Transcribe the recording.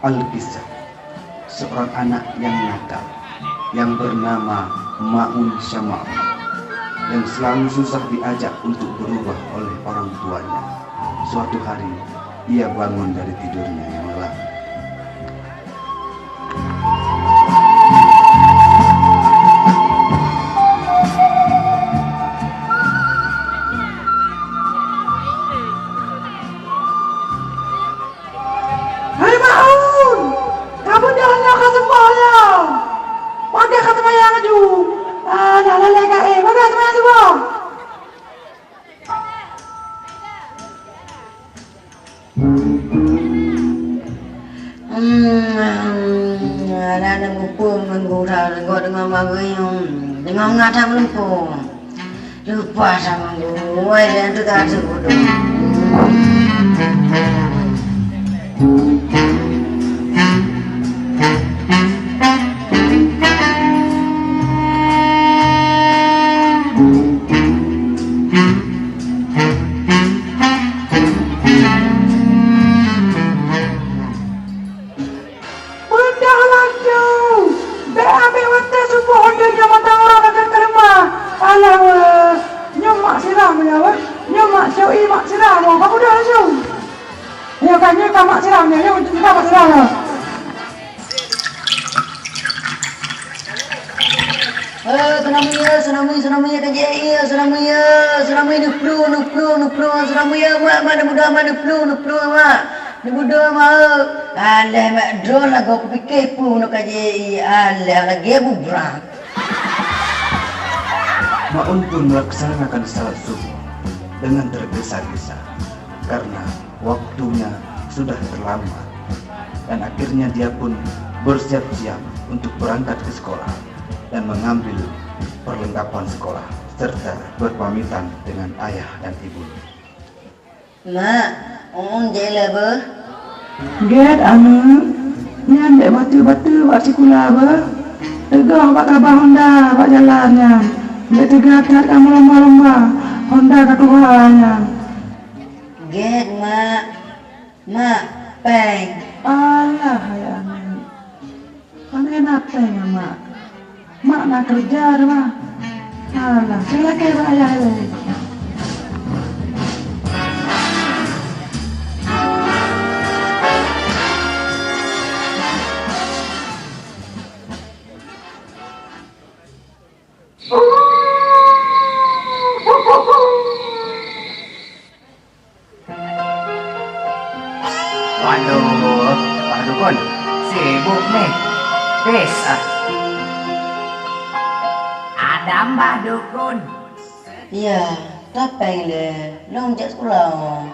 Alkisah, seorang anak yang nakal yang bernama Ma'un Syama'un yang selalu susah diajak untuk berubah oleh orang tuanya. Suatu hari ia bangun dari tidurnya yang lelap. Ada buku menggurau dengan bagayung dengan ngata melempung lupa sama gue dan itu tak sebut. Nyomak sioi mak siram kamu dah langsung. Ya kan nyomak mak siram ya, nyomak mak siram. Senamnya kerja iya, senamnya nuplu, senamnya mana muda mana nuplu mak. Ni muda mak. Alah mak drone lah kau fikir pun nak kerja iya, alah lagi bubrang. Ma'un pun melaksanakan salat subuh dengan tergesa-gesa karena waktunya sudah terlambat, dan akhirnya dia pun bersiap-siap untuk berangkat ke sekolah dan mengambil perlengkapan sekolah serta berpamitan dengan ayah dan ibu. Mak, jela ber. Get anak, ni ambil batu-batu buat sekolah ber. Tegak buat kabar Honda buat jalannya. Dia tegak kat kamu lomba-lomba Honda kat Tuhannya. Get mak, peng. Alah ya anak. Kan enak peng mak. Mak nak kerja dah mak. Alah, silakan buat ayah ni. Waduh kon, sibuk nih. Bisa. Ada Mbak Dukun. Ya, tak peng le. Long jak sekolah.